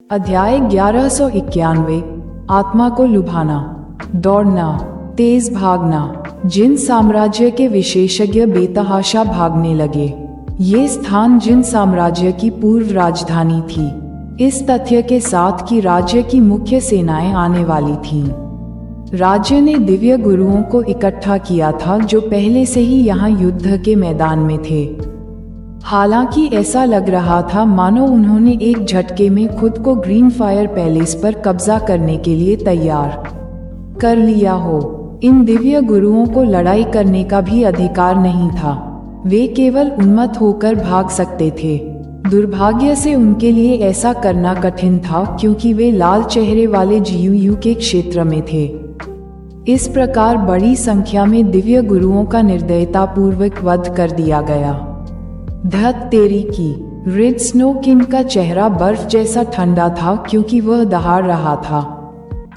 अध्याय 1191। आत्मा को लुभाना। दौड़ना, तेज भागना। जिन साम्राज्य के विशेषज्ञ बेतहाशा भागने लगे। ये स्थान जिन साम्राज्य की पूर्व राजधानी थी, इस तथ्य के साथ कि राज्य की मुख्य सेनाएं आने वाली थीं। राज्य ने दिव्य गुरुओं को इकट्ठा किया था जो पहले से ही यहाँ युद्ध के मैदान में थे। हालांकि ऐसा लग रहा था मानो उन्होंने एक झटके में खुद को ग्रीन फायर पैलेस पर कब्जा करने के लिए तैयार कर लिया हो। इन दिव्य गुरुओं को लड़ाई करने का भी अधिकार नहीं था। वे केवल उन्मत्त होकर भाग सकते थे। दुर्भाग्य से उनके लिए ऐसा करना कठिन था क्योंकि वे लाल चेहरे वाले जीयू के क्षेत्र में थे। इस प्रकार बड़ी संख्या में दिव्य गुरुओं का निर्दयतापूर्वक वध कर दिया गया। धत तेरी की। रेड स्नो किंग का चेहरा बर्फ जैसा ठंडा था क्योंकि वह दहाड़ रहा था।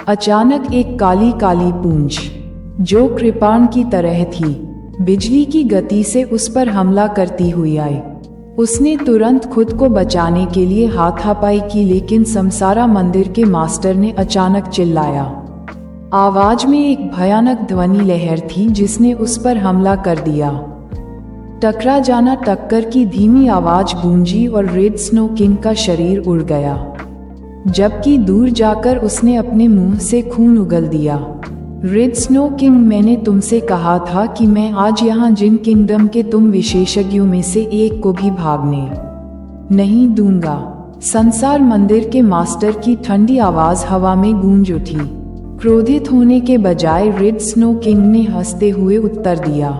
अचानक एक काली काली पूंछ, जो कृपाण की तरह थी, बिजली की गति से उस पर हमला करती हुई आई। उसने तुरंत खुद को बचाने के लिए हाथापाई की, लेकिन समसारा मंदिर के मास्टर ने अचानक चिल्लाया। आवाज में एक भयानक ध्वनि लहर थी जिसने उस पर हमला कर दिया। टकरा जाना, टक्कर की धीमी आवाज गूंजी और रेड स्नो किंग का शरीर उड़ गया, जबकि दूर जाकर उसने अपने मुंह से खून उगल दिया। रेड स्नो किंग, मैंने तुमसे कहा था कि मैं आज यहाँ जिन किंगडम के तुम विशेषज्ञों में से एक को भी भागने नहीं दूंगा। संसार मंदिर के मास्टर की ठंडी आवाज हवा में गूंज उठी। क्रोधित होने के बजाय रेड स्नो किंग ने हंसते हुए उत्तर दिया,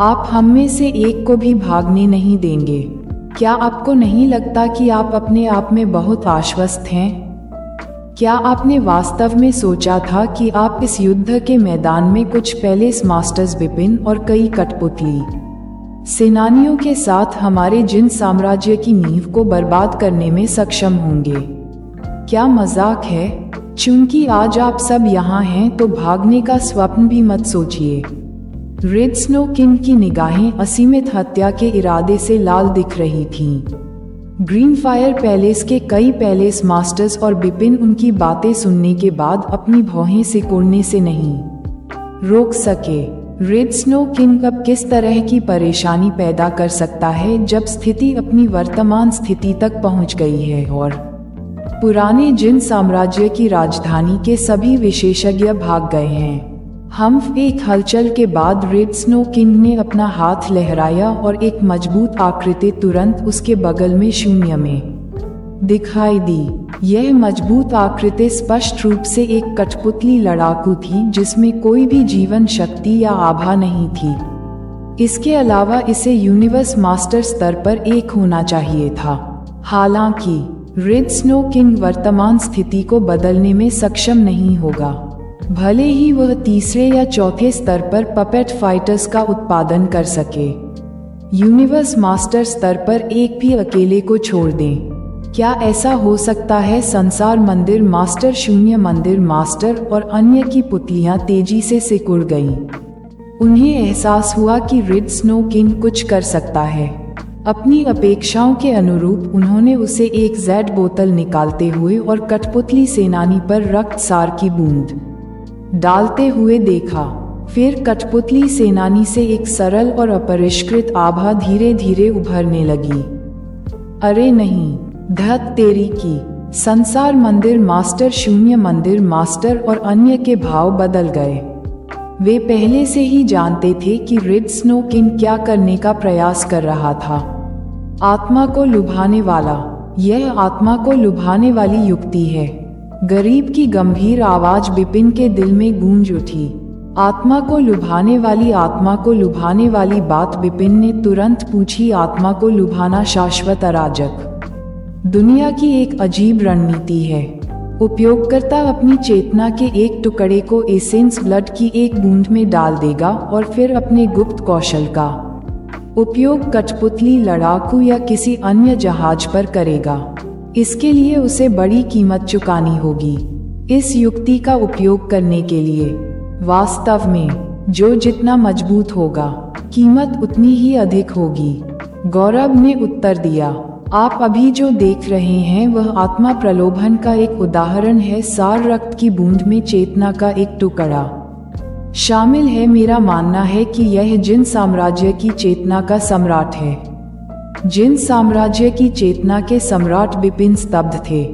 आप हम में से एक को भी भागने नहीं देंगे। क्या आपको नहीं लगता कि आप अपने आप में बहुत आश्वस्त हैं? क्या आपने वास्तव में सोचा था कि आप इस युद्ध के मैदान में कुछ पैलेस मास्टर्स बिपिन और कई कठपुतली सेनानियों के साथ हमारे जिन साम्राज्य की नींव को बर्बाद करने में सक्षम होंगे? क्या मजाक है? चूंकि आज आप सब यहाँ हैं तो भागने का स्वप्न भी मत सोचिए। रेड स्नो किंग की निगाहें असीमित हत्या के इरादे से लाल दिख रही थीं। ग्रीन फायर पैलेस के कई पैलेस मास्टर्स और बिपिन उनकी बातें सुनने के बाद अपनी भौहें सिकोड़ने से नहीं रोक सके। रेड स्नो किंग अब किस तरह की परेशानी पैदा कर सकता है जब स्थिति अपनी वर्तमान स्थिति तक पहुंच गई है और पुराने जिन साम्राज्य की राजधानी के सभी विशेषज्ञ भाग गए हैं। हम एक हलचल के बाद रेड स्नो किंग ने अपना हाथ लहराया और एक मजबूत आकृति तुरंत उसके बगल में शून्य में दिखाई दी। यह मजबूत आकृति स्पष्ट रूप से एक कठपुतली लड़ाकू थी जिसमें कोई भी जीवन शक्ति या आभा नहीं थी। इसके अलावा इसे यूनिवर्स मास्टर स्तर पर एक होना चाहिए था। हालांकि रेड स्नो किंग वर्तमान स्थिति को बदलने में सक्षम नहीं होगा, भले ही वह तीसरे या चौथे स्तर पर पपेट फाइटर्स का उत्पादन कर सके। यूनिवर्स मास्टर स्तर पर एक भी अकेले को छोड़ दें। क्या ऐसा हो सकता है? संसार मंदिर मास्टर, शून्य मंदिर मास्टर और अन्य की पुतलियां तेजी से सिकुड़ गईं। उन्हें एहसास हुआ कि रेड स्नो किंग कुछ कर सकता है। अपनी अपेक्षाओं के अनुरूप उन्होंने उसे एक जेड बोतल निकालते हुए और कठपुतली सेनानी पर रक्तसार की बूंद डालते हुए देखा। फिर कठपुतली सेनानी से एक सरल और अपरिष्कृत आभा धीरे धीरे उभरने लगी। अरे नहीं, धत तेरी की। संसार मंदिर मास्टर, शून्य मंदिर मास्टर और अन्य के भाव बदल गए। वे पहले से ही जानते थे कि रेड स्नो किंग क्या करने का प्रयास कर रहा था। आत्मा को लुभाने वाला। यह आत्मा को लुभाने वाली युक्ति है। गरीब की गंभीर आवाज बिपिन के दिल में गूंज उठी। आत्मा को लुभाने वाली, आत्मा को लुभाने वाली बात बिपिन ने तुरंत पूछी। आत्मा को लुभाना शाश्वत अराजक दुनिया की एक अजीब रणनीति है। उपयोगकर्ता अपनी चेतना के एक टुकड़े को एसेंस ब्लड की एक बूंद में डाल देगा और फिर अपने गुप्त कौशल का उपयोग कठपुतली लड़ाकू या किसी अन्य जहाज पर करेगा। इसके लिए उसे बड़ी कीमत चुकानी होगी। इस युक्ति का उपयोग करने के लिए वास्तव में जो जितना मजबूत होगा, कीमत उतनी ही अधिक होगी। गौरव ने उत्तर दिया। आप अभी जो देख रहे हैं वह आत्मा प्रलोभन का एक उदाहरण है। सार रक्त की बूंद में चेतना का एक टुकड़ा शामिल है। मेरा मानना है कि यह जिन साम्राज्य की चेतना का सम्राट है। जिन साम्राज्य की चेतना के सम्राट विपिन स्तब्ध थे,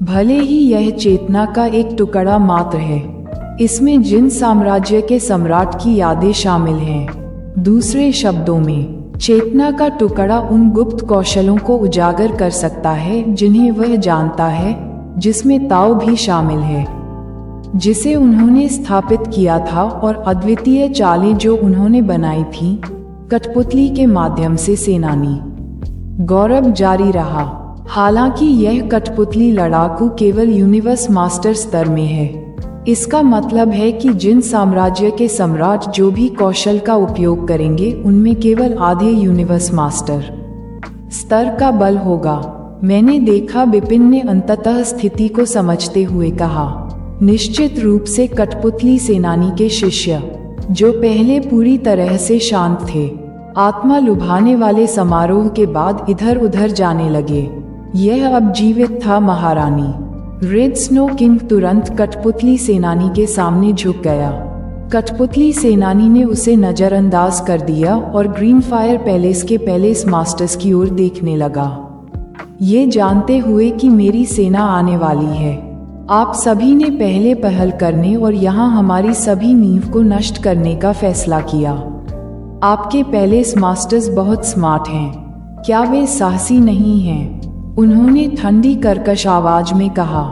भले ही यह चेतना का एक टुकड़ा मात्र है। इसमें जिन साम्राज्य के सम्राट की यादें शामिल हैं। दूसरे शब्दों में, चेतना का टुकड़ा उन गुप्त कौशलों को उजागर कर सकता है जिन्हें वह जानता है, जिसमें ताओ भी शामिल है, जिसे उन्होंने स्थापित किया था, और अद्वितीय चालें जो उन्होंने बनाई थीं, कठपुतली के माध्यम से। सेनानी गौरव जारी रहा। हालांकि यह कठपुतली लड़ाकू केवल यूनिवर्स मास्टर स्तर में है। इसका मतलब है कि जिन साम्राज्य के सम्राट जो भी कौशल का उपयोग करेंगे उनमें केवल आधे यूनिवर्स मास्टर स्तर का बल होगा। मैंने देखा, विपिन ने अंततः स्थिति को समझते हुए कहा। निश्चित रूप से कठपुतली सेनानी के शिष्य, जो पहले पूरी तरह से शांत थे, आत्मा लुभाने वाले समारोह के बाद इधर उधर जाने लगे। यह अब जीवित था। महारानी रेड स्नो किंग तुरंत कठपुतली सेनानी के सामने झुक गया। कठपुतली सेनानी ने उसे नजरअंदाज कर दिया और ग्रीन फायर पैलेस के पैलेस मास्टर्स की ओर देखने लगा, ये जानते हुए कि मेरी सेना आने वाली है। आप सभी ने पहले पहल करने और यहाँ हमारी सभी नींव को नष्ट करने का फैसला किया। आपके पैलेस मास्टर्स बहुत स्मार्ट हैं, क्या वे साहसी नहीं हैं? उन्होंने ठंडी कर्कश आवाज में कहा।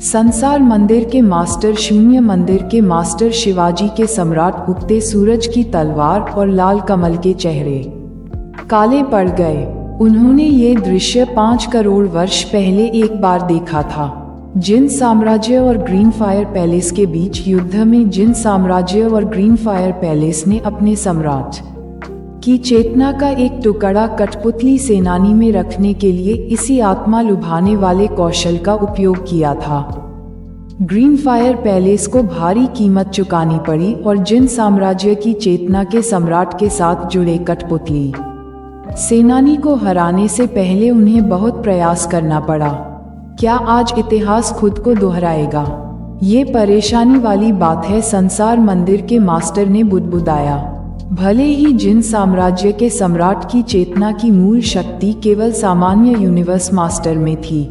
संसार मंदिर के मास्टर, शून्य मंदिर के मास्टर, शिवाजी के सम्राट, उगते सूरज की तलवार और लाल कमल के चेहरे काले पड़ गए। उन्होंने ये दृश्य 5 करोड़ वर्ष पहले एक बार देखा था। जिन साम्राज्य और ग्रीन फायर पैलेस के बीच युद्ध में जिन साम्राज्य और ग्रीन फायर पैलेस ने अपने सम्राट की चेतना का एक टुकड़ा कठपुतली सेनानी में रखने के लिए इसी आत्मा लुभाने वाले कौशल का उपयोग किया था। ग्रीन फायर पैलेस को भारी कीमत चुकानी पड़ी और जिन साम्राज्य की चेतना के सम्राट के साथ जुड़े कठपुतली सेनानी को हराने से पहले उन्हें बहुत प्रयास करना पड़ा। क्या आज इतिहास खुद को दोहराएगा? ये परेशानी वाली बात है, संसार मंदिर के मास्टर ने बुदबुदाया। भले ही जिन साम्राज्य के सम्राट की चेतना की मूल शक्ति केवल सामान्य यूनिवर्स मास्टर में थी,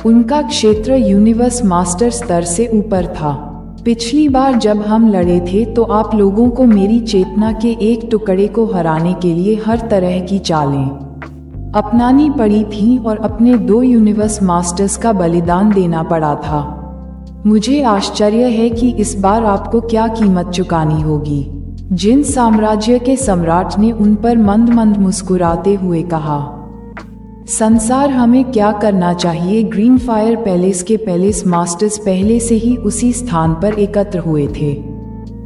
उनका क्षेत्र यूनिवर्स मास्टर स्तर से ऊपर था। पिछली बार जब हम लड़े थे तो आप लोगों को मेरी चेतना के एक टुकड़े को हराने के लिए हर तरह की चालें अपनानी पड़ी थीं और अपने 2 यूनिवर्स मास्टर्स का बलिदान देना पड़ा था। मुझे आश्चर्य है कि इस बार आपको क्या कीमत चुकानी होगी। जिन साम्राज्य के सम्राट ने उन पर मंद मंद मुस्कुराते हुए कहा। संसार, हमें क्या करना चाहिए? ग्रीन फायर पैलेस के पैलेस मास्टर्स पहले से ही उसी स्थान पर एकत्र हुए थे।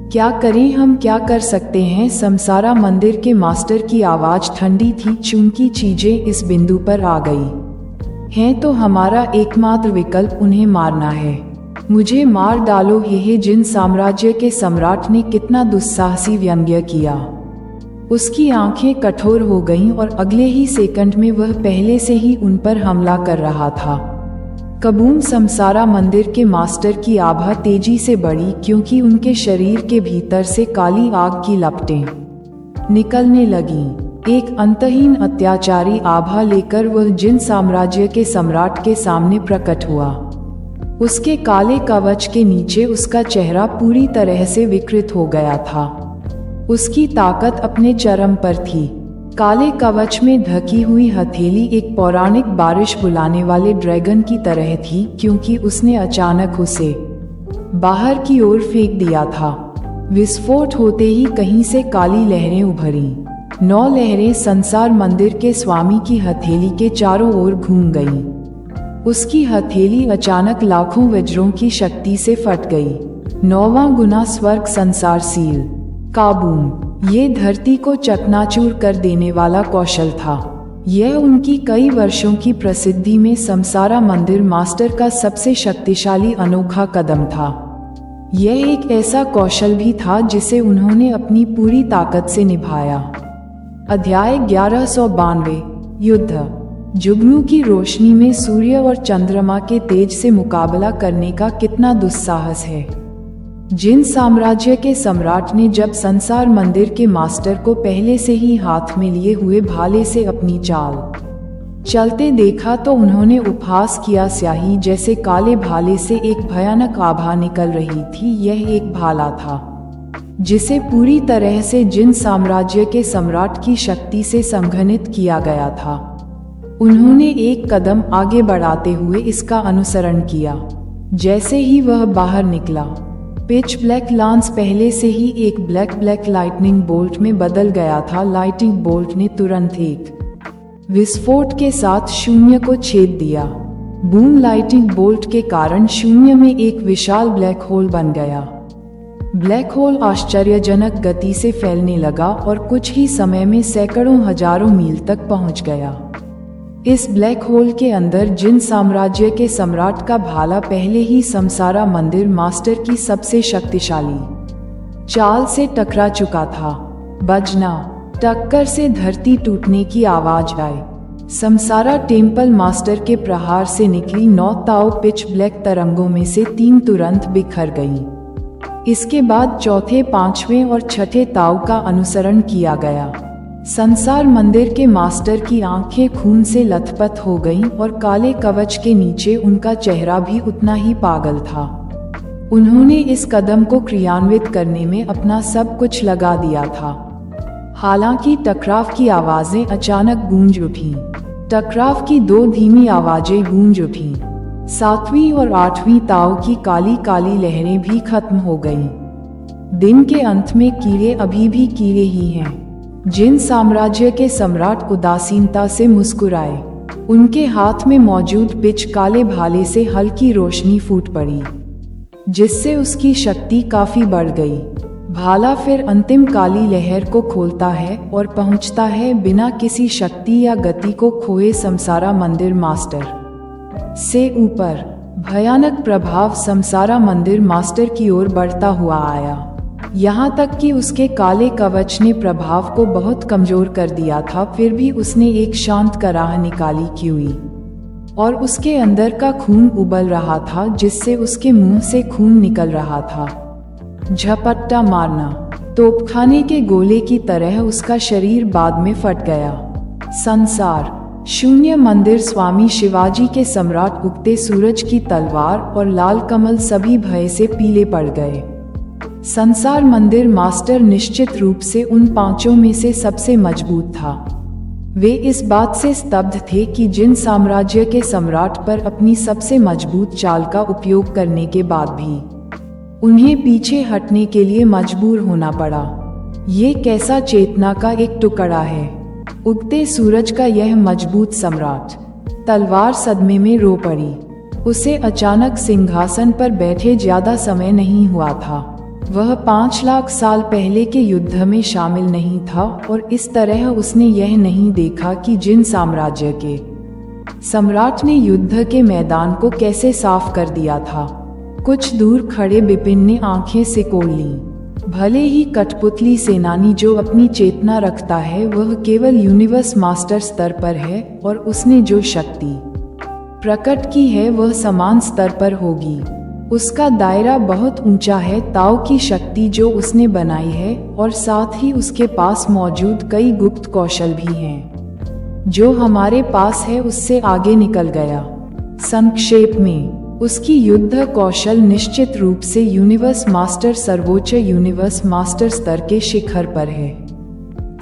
क्या करें? हम क्या कर सकते हैं? संसारा मंदिर के मास्टर की आवाज ठंडी थी। चूंकि चीजें इस बिंदु पर आ गई हैं तो हमारा एकमात्र विकल्प उन्हें मारना है। मुझे मार डालो। हे जिन साम्राज्य के सम्राट ने कितना दुस्साहसी व्यंग्य किया। उसकी आंखें कठोर हो गईं और अगले ही सेकंड में वह पहले से ही उन पर हमला कर रहा था। कबूम! संसारा मंदिर के मास्टर की आभा तेजी से बढ़ी क्योंकि उनके शरीर के भीतर से काली आग की लपटें निकलने लगीं। एक अंतहीन अत्याचारी आभा लेकर वह जिन साम्राज्य के सम्राट के सामने प्रकट हुआ। उसके काले कवच के नीचे उसका चेहरा पूरी तरह से विकृत हो गया था। उसकी ताकत अपने चरम पर थी। काले कवच में ढकी हुई हथेली एक पौराणिक बारिश बुलाने वाले ड्रैगन की तरह थी, क्योंकि उसने अचानक उसे बाहर की ओर फेंक दिया था। विस्फोट होते ही कहीं से काली लहरें उभरी। 9 लहरें संसार मंदिर के स्वामी की हथेली के चारों ओर घूम गईं। उसकी हथेली अचानक लाखों वज्रों की शक्ति से फट गई। 9वां गुना स्वर्ग संसार सील काबूम। ये धरती को चकनाचूर कर देने वाला कौशल था। यह उनकी कई वर्षों की प्रसिद्धि में संसारा मंदिर मास्टर का सबसे शक्तिशाली अनोखा कदम था। यह एक ऐसा कौशल भी था जिसे उन्होंने अपनी पूरी ताकत से निभाया। अध्याय 1192 युद्ध। जुगनू की रोशनी में सूर्य और चंद्रमा के तेज से मुकाबला करने का कितना दुस्साहस है। जिन साम्राज्य के सम्राट ने जब संसार मंदिर के मास्टर को पहले से ही हाथ में लिए हुए भाले से अपनी चाल चलते देखा तो उन्होंने उपहास किया, स्याही जैसे काले भाले से एक भयानक आभा निकल रही थी। यह एक भाला था जिसे पूरी तरह से जिन साम्राज्य के सम्राट की शक्ति से संघनित किया गया था। उन्होंने एक कदम आगे बढ़ाते हुए इसका अनुसरण किया। जैसे ही वह बाहर निकला, पिच ब्लैक लांस पहले से ही एक ब्लैक लाइटनिंग बोल्ट में बदल गया था। लाइटनिंग बोल्ट ने तुरंत एक विस्फोट के साथ शून्य को छेद दिया। बूम लाइटनिंग बोल्ट के कारण शून्य में एक विशाल ब्लैक होल बन गया। ब्लैक होल आश्चर्यजनक गति से फैलने लगा और कुछ ही समय में सैकड़ों हजारों मील तक पहुंच गया। इस ब्लैक होल के अंदर जिन साम्राज्य के सम्राट का भाला पहले ही समसारा मंदिर मास्टर की सबसे शक्तिशाली चाल से टकरा चुका था। बजना, टक्कर से धरती टूटने की आवाज आई। समसारा टेम्पल मास्टर के प्रहार से निकली 9 ताओ पिच ब्लैक तरंगों में से 3 तुरंत बिखर गईं। इसके बाद चौथे, 5वें और 6ठे ताओ का अनुसरण किया गया। संसार मंदिर के मास्टर की आंखें खून से लथपथ हो गईं और काले कवच के नीचे उनका चेहरा भी उतना ही पागल था। उन्होंने इस कदम को क्रियान्वित करने में अपना सब कुछ लगा दिया था। हालांकि टकराव की आवाजें अचानक गूंज उठीं। टकराव की 2 धीमी आवाजें गूंज उठीं। 7वीं और 8वीं ताओ की काली काली लहरें भी खत्म हो गईं। दिन के अंत में कीड़े अभी भी कीड़े ही हैं। जिन साम्राज्य के सम्राट उदासीनता से मुस्कुराए, उनके हाथ में मौजूद पिच काले भाले से हल्की रोशनी फूट पड़ी, जिससे उसकी शक्ति काफी बढ़ गई। भाला फिर अंतिम काली लहर को खोलता है और पहुंचता है बिना किसी शक्ति या गति को खोए समसारा मंदिर मास्टर से ऊपर। भयानक प्रभाव समसारा मंदिर मास्टर की ओर बढ़ता हुआ आया, यहाँ तक कि उसके काले कवच ने प्रभाव को बहुत कमजोर कर दिया था। फिर भी उसने एक शांत कराह निकाली की हुई और उसके अंदर का खून उबल रहा था, जिससे उसके मुंह से खून निकल रहा था। झपट्टा मारना, तोपखाने के गोले की तरह उसका शरीर बाद में फट गया। संसार शून्य मंदिर स्वामी शिवाजी के सम्राट उगते सूरज की तलवार और लाल कमल सभी भय से पीले पड़ गए। संसार मंदिर मास्टर निश्चित रूप से उन 5 में से सबसे मजबूत था। वे इस बात से स्तब्ध थे कि जिन साम्राज्य के सम्राट पर अपनी सबसे मजबूत चाल का उपयोग करने के बाद भी उन्हें पीछे हटने के लिए मजबूर होना पड़ा। ये कैसा चेतना का एक टुकड़ा है। उगते सूरज का यह मजबूत सम्राट तलवार सदमे में रो पड़ी। उसे अचानक सिंहासन पर बैठे ज्यादा समय नहीं हुआ था। वह 5 लाख साल पहले के युद्ध में शामिल नहीं था और इस तरह उसने यह नहीं देखा कि जिन साम्राज्य के सम्राट ने युद्ध के मैदान को कैसे साफ कर दिया था। कुछ दूर खड़े बिपिन ने आंखें सिकोड़ लीं। भले ही कठपुतली सेनानी जो अपनी चेतना रखता है वह केवल यूनिवर्स मास्टर स्तर पर है, और उसने जो शक्ति प्रकट की है वह समान स्तर पर होगी। उसका दायरा बहुत ऊंचा है। ताओ की शक्ति जो उसने बनाई है और साथ ही उसके पास मौजूद कई गुप्त कौशल भी हैं जो हमारे पास है उससे आगे निकल गया। संक्षेप में, उसकी युद्ध कौशल निश्चित रूप से यूनिवर्स मास्टर सर्वोच्च यूनिवर्स मास्टर स्तर के शिखर पर है।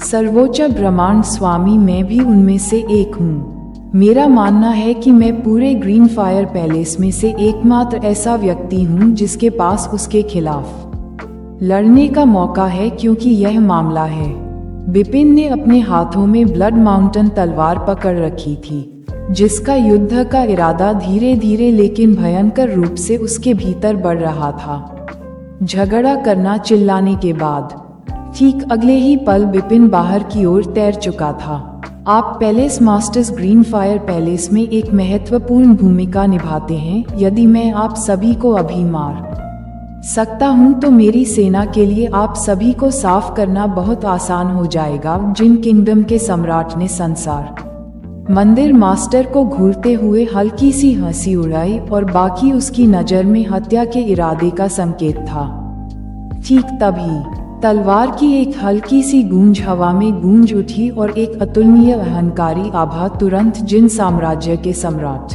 सर्वोच्च ब्रह्मांड स्वामी मैं भी उनमें से एक हूँ। मेरा मानना है कि मैं पूरे ग्रीन फायर पैलेस में से एकमात्र ऐसा व्यक्ति हूँ जिसके पास उसके खिलाफ लड़ने का मौका है, क्योंकि यह मामला है। बिपिन ने अपने हाथों में ब्लड माउंटेन तलवार पकड़ रखी थी, जिसका युद्ध का इरादा धीरे धीरे लेकिन भयंकर रूप से उसके भीतर बढ़ रहा था। झगड़ा करना चिल्लाने के बाद ठीक अगले ही पल बिपिन बाहर की ओर तैर चुका था। आप palace masters green fire palace में एक महत्वपूर्ण भूमिका निभाते हैं। यदि मैं आप सभी को अभी मार सकता हूं तो मेरी सेना के लिए आप सभी को साफ करना बहुत आसान हो जाएगा। जिन किंगडम के सम्राट ने संसार मंदिर मास्टर को घूरते हुए हल्की सी हंसी उड़ाई और बाकी उसकी नज़र में हत्या के इरादे का संकेत था। ठीक तभी तलवार की एक हल्की सी गूंज हवा में गूंज उठी और एक अतुलनीय अहंकारी आभा तुरंत जिन साम्राज्य के सम्राट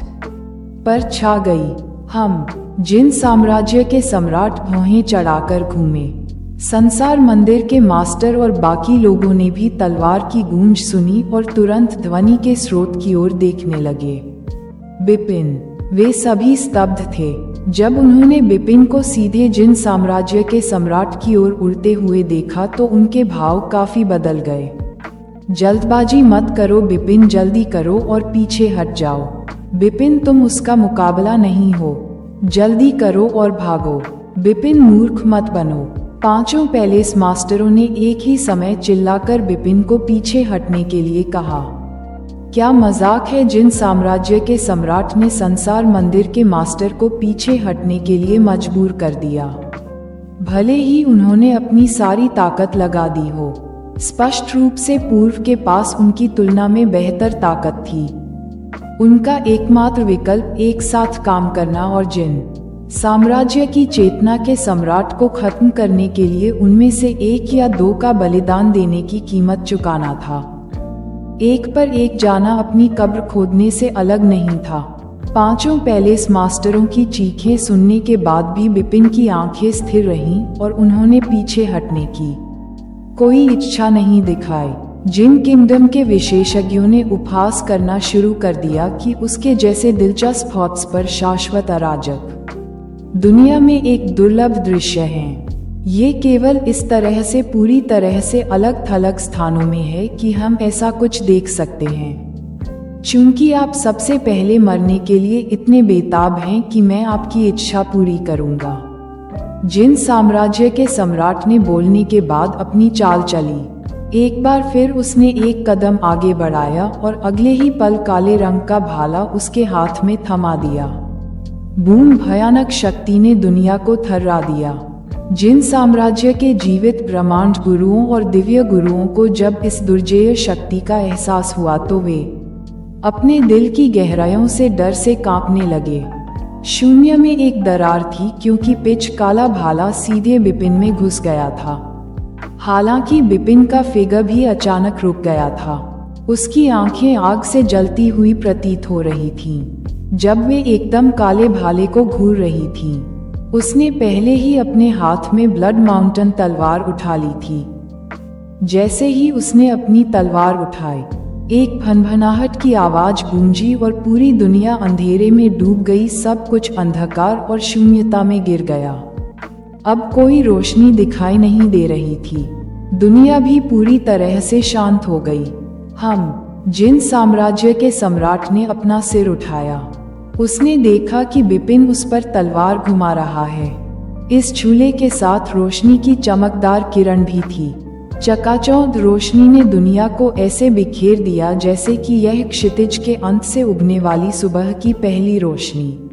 पर छा गई। हम जिन साम्राज्य के सम्राट भौहें चढ़ाकर घूमे। संसार मंदिर के मास्टर और बाकी लोगों ने भी तलवार की गूंज सुनी और तुरंत ध्वनि के स्रोत की ओर देखने लगे। बिपिन, वे सभी स्तब्ध थे। जब उन्होंने बिपिन को सीधे जिन साम्राज्य के सम्राट की ओर उड़ते हुए देखा तो उनके भाव काफी बदल गए। जल्दबाजी मत करो बिपिन, जल्दी करो और पीछे हट जाओ। बिपिन, तुम उसका मुकाबला नहीं हो, जल्दी करो और भागो। बिपिन, मूर्ख मत बनो। पांचों पैलेस मास्टरों ने एक ही समय चिल्लाकर बिपिन को पीछे हटने के लिए कहा। क्या मजाक है? जिन साम्राज्य के सम्राट ने संसार मंदिर के मास्टर को पीछे हटने के लिए मजबूर कर दिया, भले ही उन्होंने अपनी सारी ताकत लगा दी हो। स्पष्ट रूप से पूर्व के पास उनकी तुलना में बेहतर ताकत थी। उनका एकमात्र विकल्प एक साथ काम करना और जिन साम्राज्य की चेतना के सम्राट को खत्म करने के लिए उनमें से एक या दो का बलिदान देने की कीमत चुकाना था। एक पर एक जाना अपनी कब्र खोदने से अलग नहीं था। पांचों पैलेस मास्टरों की चीखें सुनने के बाद भी बिपिन की आंखें स्थिर रहीं और उन्होंने पीछे हटने की कोई इच्छा नहीं दिखाई। जिन किंगडम के विशेषज्ञों ने उपहास करना शुरू कर दिया कि उसके जैसे दिलचस्प हॉट्स पर शाश्वत अराजक दुनिया में एक दुर्लभ दृश्य है। ये केवल इस तरह से पूरी तरह से अलग थलग स्थानों में है कि हम ऐसा कुछ देख सकते हैं। चूंकि आप सबसे पहले मरने के लिए इतने बेताब हैं कि मैं आपकी इच्छा पूरी करूंगा। जिन साम्राज्य के सम्राट ने बोलने के बाद अपनी चाल चली। एक बार फिर उसने एक कदम आगे बढ़ाया और अगले ही पल काले रंग का भाला उसके हाथ में थमा दिया। बूम भयानक शक्ति ने दुनिया को थर्रा दिया। जिन साम्राज्य के जीवित ब्रह्मांड गुरुओं और दिव्य गुरुओं को जब इस दुर्जेय शक्ति का एहसास हुआ तो वे अपने दिल की गहराइयों से डर से कांपने लगे। शून्य में एक दरार थी क्योंकि पिच काला भाला सीधे बिपिन में घुस गया था। हालांकि बिपिन का फिगर भी अचानक रुक गया था। उसकी आंखें आग से जलती हुई प्रतीत हो रही थीं। जब वे एकदम काले भाले को घूर रही थीं, उसने पहले ही अपने हाथ में ब्लड माउंटेन तलवार उठा ली थी। जैसे ही उसने अपनी तलवार उठाई, एक भनभनाहट की आवाज गूंजी और पूरी दुनिया अंधेरे में डूब गई। सब कुछ अंधकार और शून्यता में गिर गया। अब कोई रोशनी दिखाई नहीं दे रही थी। दुनिया भी पूरी तरह से शांत हो गई। हम जिन साम्राज्य के सम्राट ने अपना सिर उठाया। उसने देखा कि बिपिन उस पर तलवार घुमा रहा है। इस झूले के साथ रोशनी की चमकदार किरण भी थी। चकाचौंध रोशनी ने दुनिया को ऐसे बिखेर दिया जैसे कि यह क्षितिज के अंत से उगने वाली सुबह की पहली रोशनी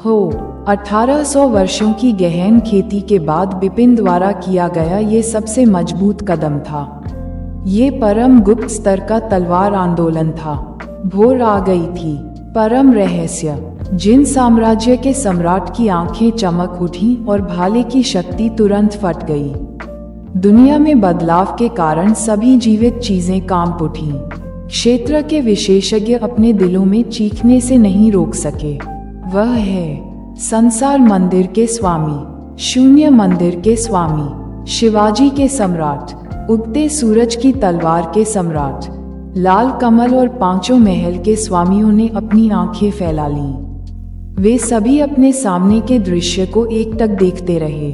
हो। 1800 वर्षों की गहन खेती के बाद बिपिन द्वारा किया गया ये सबसे मजबूत कदम था। ये परम गुप्त स्तर का तलवार आंदोलन था। भोर आ गई थी। परम रहस्य। जिन साम्राज्य के सम्राट की आंखें चमक उठी और भाले की शक्ति तुरंत फट गई। दुनिया में बदलाव के कारण सभी जीवित चीजें कांप उठीं। क्षेत्र के विशेषज्ञ अपने दिलों में चीखने से नहीं रोक सके। वह है संसार मंदिर के स्वामी, शून्य मंदिर के स्वामी, शिवाजी के सम्राट, उगते सूरज की तलवार के सम्राट, लाल कमल और पांचों महल के स्वामियों ने अपनी आंखें फैला लीं। वे सभी अपने सामने के दृश्य को एकटक देखते रहे।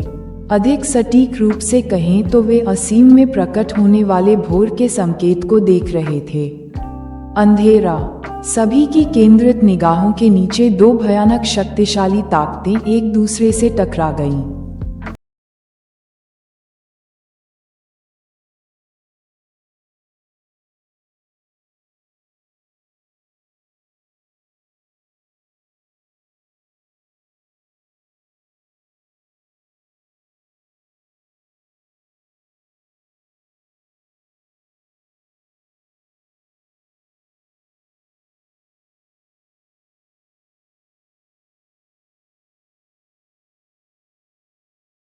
अधिक सटीक रूप से कहें तो वे असीम में प्रकट होने वाले भोर के संकेत को देख रहे थे। अंधेरा। सभी की केंद्रित निगाहों के नीचे दो भयानक शक्तिशाली ताकतें एक दूसरे से टकरा गईं।